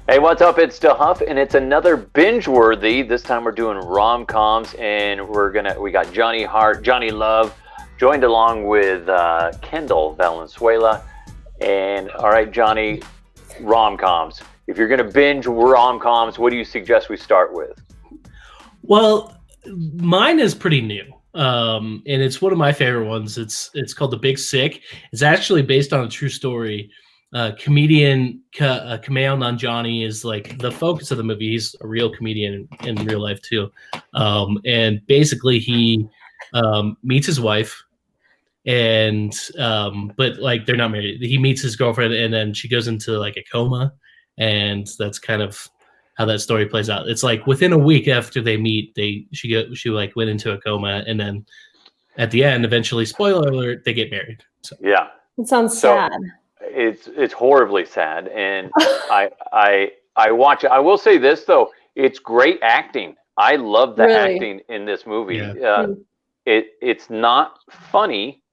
Hey, what's up? It's DeHuff, and it's another binge-worthy. This time we're doing rom-coms, and we got Johnny Love, joined along with Kendall Valenzuela. And all right, Johnny, rom-coms. If you're gonna binge rom-coms, what do you suggest we start with? Well, mine is pretty new, and it's one of my favorite ones. It's called The Big Sick. It's actually based on a true story. Comedian Kumail Nanjiani is like the focus of the movie. He's a real comedian in real life too, and basically he meets his wife, and but like they're not married. He meets his girlfriend, and then she goes into like a coma, and that's kind of how that story plays out. It's like within a week after they meet, she like went into a coma, and then at the end, eventually, spoiler alert, they get married. So Yeah, It sounds sad. it's horribly sad, and I watch it. I will say this though, it's great acting. I love the Really? acting in this movie. Yeah. It's not funny.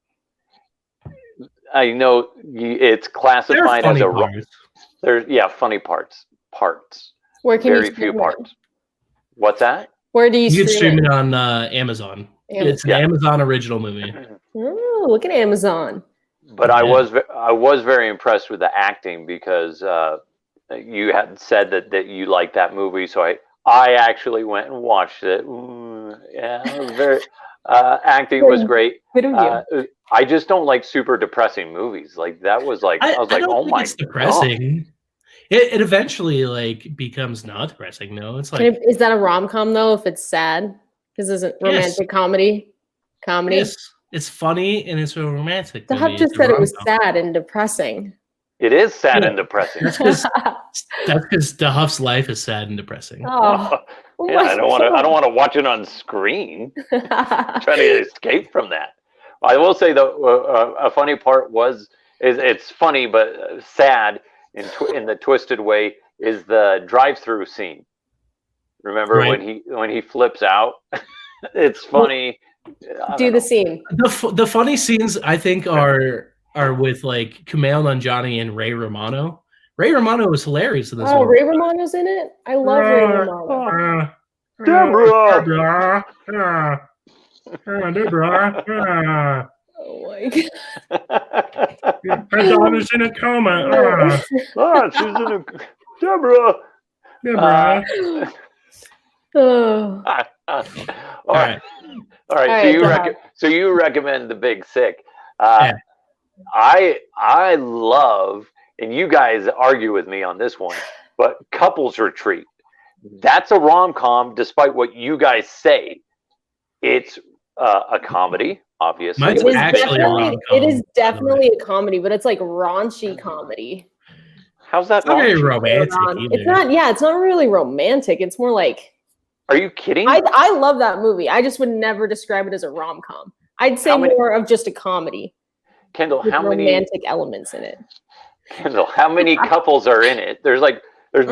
I know it's classified as a parts. there's funny parts. Where can Very you few stream parts. it? What's that? Where do you You can stream stream it? it on Amazon. It's an Yeah. Amazon original movie. Oh, look at Amazon. But Yeah. I was very impressed with the acting because you had said that you liked that movie, so I actually went and watched it. Yeah, it was very acting was great. Good of you. I just don't like super depressing movies. Like that was like I was like, don't oh think my it's depressing. It eventually like becomes not depressing. No, it's like Is that a rom-com though? If it's sad, because isn't romantic comedy? yes, it's funny and it's a romantic. The movie. Hub just It's a said it was rom-com. sad and depressing. It is sad Yeah. and depressing. That's because DeHuff's life is sad and depressing. Oh, Yeah, I don't want to watch it on screen. Trying to escape from that. I will say though, a funny part it's funny but sad in the twisted way is the drive-through scene. Remember Right. when he flips out? It's funny. Do the scene. The funny scenes I think are with like Kumail Nanjiani and Ray Romano. Ray Romano was hilarious in this Oh, movie. Ray Romano's in it. I love Ray Romano. Deborah! Deborah. Oh my god. Her daughter's in a coma. She's in a Deborah. Deborah. Oh. All right. So you recommend The Big Sick. Yeah. I love, and you guys argue with me on this one, but Couples Retreat. That's a rom-com, despite what you guys say. It's a comedy, obviously. Mine's It is actually a definitely- rom-com, It is by the way. definitely a comedy, but it's like raunchy comedy. How's that It's not very raunchy? romantic It's either. not. Yeah, it's not really romantic. It's more like Are you kidding? I love that movie. I just would never describe it as a rom-com. I'd say How many- more of just a comedy Kendall, with how many romantic elements in it. couples are in it? There's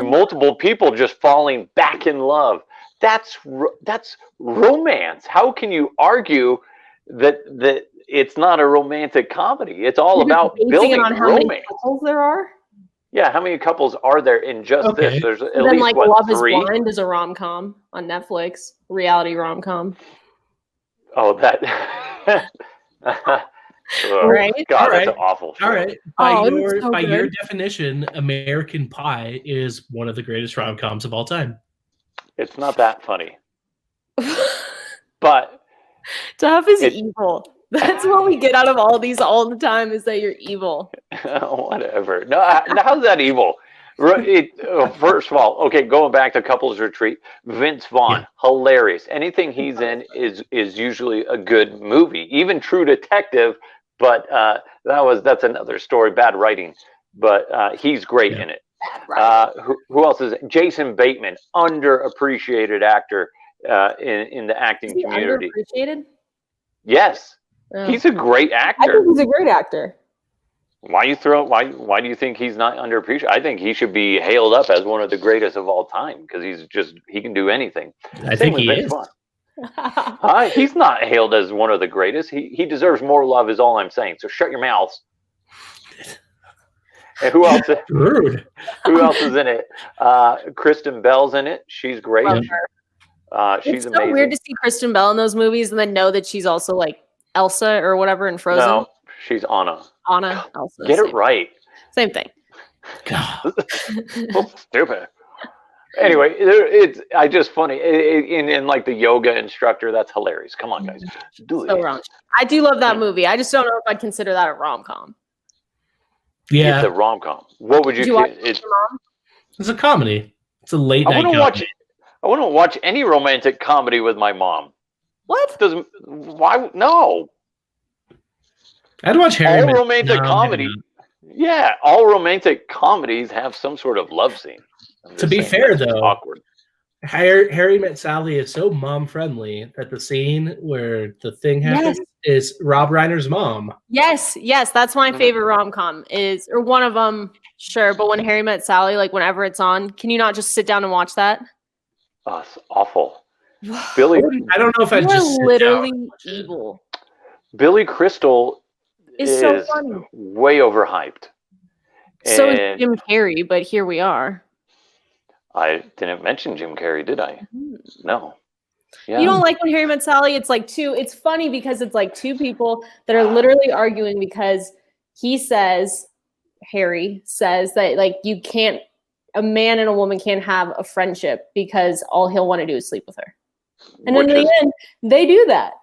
multiple people just falling back in love. That's romance. How can you argue that it's not a romantic comedy? It's all You're just about basing building it on how many romance. couples there are. Yeah, how many couples are there in just Okay. this? There's at And then least like what, Love 3? is Blind is a rom-com on Netflix, reality rom-com. Oh, that. Oh, Right? God, All that's right. an awful show. All right. Oh, it's so By your good. definition, American Pie is one of the greatest rom-coms of all time. It's not that funny, but Duff is It- evil. That's what we get out of all these all the time is that you're evil. whatever. No, how's that evil? First of all, okay, going back to Couples Retreat, Vince Vaughn, hilarious. Anything he's in is usually a good movie. Even True Detective, but that's another story. Bad writing, but he's great in it. Who else is it? Jason Bateman, underappreciated actor in the acting Is he community. underappreciated? Yes, Oh. he's a great I actor. think he's a great actor. Why do you think he's not underappreciated? I think he should be hailed up as one of the greatest of all time because he can do anything. I Same think with he Vince is. Vaughn. He's not hailed as one of the greatest. He deserves more love is all I'm saying. So shut your mouths. And who else? Rude. Who else is in it? Kristen Bell's in it. She's great. Love her. She's It's so amazing. weird to see Kristen Bell in those movies and then know that she's also like Elsa or whatever in Frozen. No, she's Anna. Anna, Elsa. Get same, it right. Same thing. God. Oh, stupid. Anyway, it's I just funny in like the yoga instructor. That's hilarious. Come on, guys, do So it. wrong. I do love that movie. I just don't know if I'd consider that a rom-com. Yeah, It's a rom-com. What would Did you? you watch it It's, with your mom? it's a comedy. It's a late I night wouldn't comedy. watch. I wouldn't watch any romantic comedy with my mom. What? Doesn't why? No. I'd watch Harry. All Met- romantic No, comedy. maybe Yeah, all romantic comedies have some sort of love scene. I'm To just be saying, fair, that's though, awkward. not. Harry Met Sally is so mom friendly that the scene where the thing happens is Rob Reiner's mom. Yes, that's my favorite rom-com is, or one of them, sure. But when Harry Met Sally, like whenever it's on, can you not just sit down and watch that? Oh, it's awful. Billy I don't know if I You just are sit down literally and watch it. evil. Billy Crystal It's is so funny. way overhyped. So is And Jim Carrey, but here we are. I didn't mention Jim Carrey, did I? No. Yeah. You don't like when Harry Met Sally? It's like it's funny because it's like two people that are literally arguing because Harry says that like a man and a woman can't have a friendship because all he'll want to do is sleep with her. And in the end, they do that.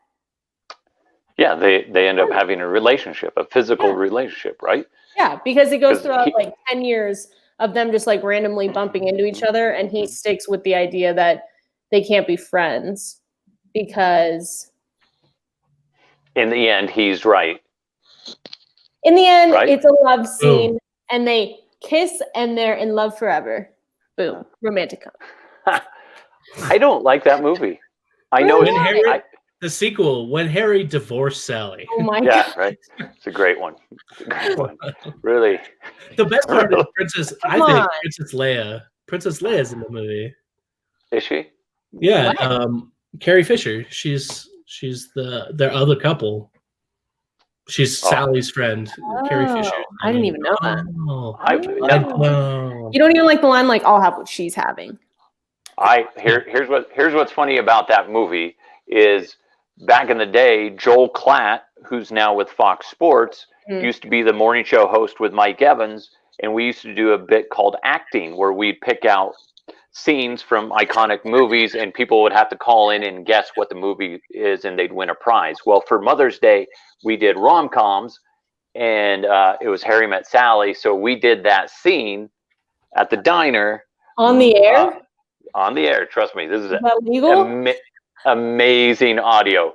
Yeah, they end up having a relationship, a physical relationship, right? Yeah, because it goes 'Cause throughout like 10 years of them just like randomly bumping into each other, and he sticks with the idea that they can't be friends because In the end, he's right. in the end, Right? it's a love scene and they kiss and they're in love forever. Boom. Romantic comedy. I don't like that movie. I know When Harry, I, the sequel, when Harry divorced Sally. Oh my yeah, god. right. It's a great one. It's a great one. Really. The best part is Princess. I Come think on. Princess Leia. Princess Leia's in the movie. Is she? Yeah, What? Carrie Fisher. She's their other couple. She's Sally's friend, Carrie Fisher. I didn't even know that. Oh, No. You don't even like the line like I'll have what she's having. Here's what's funny about that movie is back in the day, Joel Klatt, who's now with Fox Sports, used to be the morning show host with Mike Evans, and we used to do a bit called acting where we'd pick out scenes from iconic movies and people would have to call in and guess what the movie is and they'd win a prize. Well, for Mother's Day, we did rom-coms and it was Harry Met Sally, so we did that scene at the diner. On the air? On the air, trust me. This is Is that legal? amazing audio.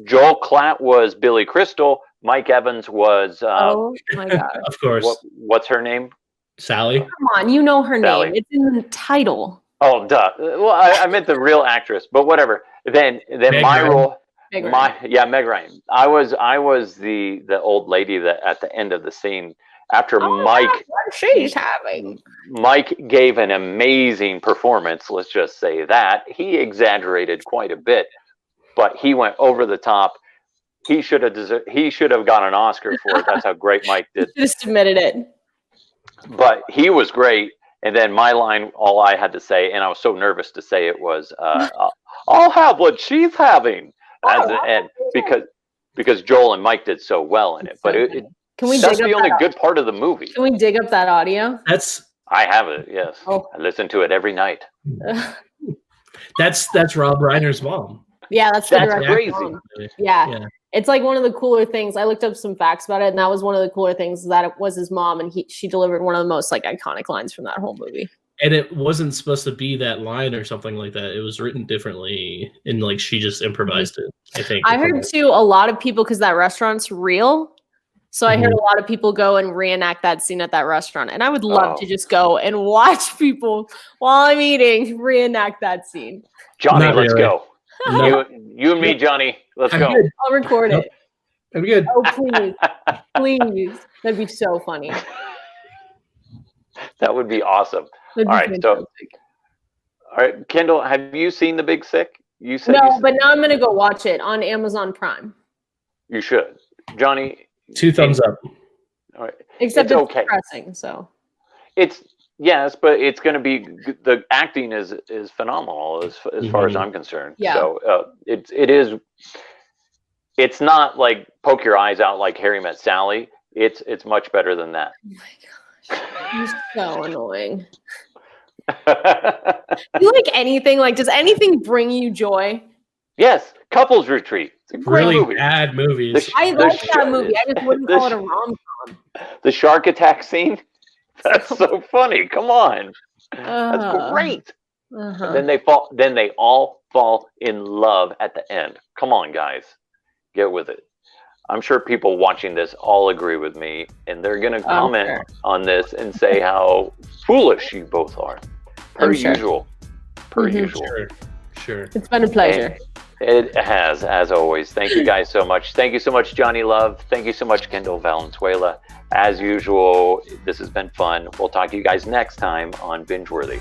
Joel Klatt was Billy Crystal. Mike Evans was oh my god. of course. What's her name? Sally. Come on, you know her Sally. name. It's in the title. Oh, duh. Well, I meant the real actress, but whatever. Then Meg my Ryan. role, Meg Ryan. Meg Ryan. I was the old lady that at the end of the scene after Mike. What she's having. Mike gave an amazing performance. Let's just say that he exaggerated quite a bit, but he went over the top. He should have got an Oscar for it. That's how great Mike did. Just admitted it. But he was great. And then my line, all I had to say, and I was so nervous to say it was, "I'll have what she's having," and because Joel and Mike did so well in it. But Can we that's dig the up only that, good part of the movie. Can we dig up that audio? I have it. Yes, Oh. I listen to it every night. That's Rob Reiner's mom. Yeah, that's the director's crazy. mom. Yeah. It's like one of the cooler things. I looked up some facts about it, and that was one of the cooler things that it was his mom, and she delivered one of the most like iconic lines from that whole movie. And it wasn't supposed to be that line or something like that. It was written differently, and like she just improvised it. I think. I heard too a lot of people, because that restaurant's real. So I heard a lot of people go and reenact that scene at that restaurant, and I would love to just go and watch people while I'm eating reenact that scene. Johnny, Not let's really. go. No. You and me, Johnny. Let's I'm go. good. I'll record it. I'm good. Oh please, please, that'd be so funny. That would be awesome. That'd All be right, fantastic. All right, Kendall, have you seen The Big Sick? You said No, but now I'm gonna go watch it on Amazon Prime. you should. Johnny, 2 thumbs up. All right. Except It's it's okay. depressing. So It's yes, but it's going to be the acting is phenomenal as far as I'm concerned. Yeah. So it is. It's not like poke your eyes out like Harry Met Sally. It's much better than that. oh my gosh, you're so annoying. You like anything? Like, does anything bring you joy? Yes, Couples Retreat. It's a great Really movie. bad movies. I like that movie. I just wouldn't call it a the- rom-com. The shark attack scene. That's so funny. Come on, that's great. Uh-huh. Then they all fall in love at the end. Come on, guys, get with it. I'm sure people watching this all agree with me, and they're gonna comment on this and say how foolish you both are. Per usual. Sure. It's been a pleasure. It has, as always. Thank you guys so much. Thank you so much, Johnny Love. Thank you so much, Kendall Valenzuela. As usual, this has been fun. We'll talk to you guys next time on BingeWorthy.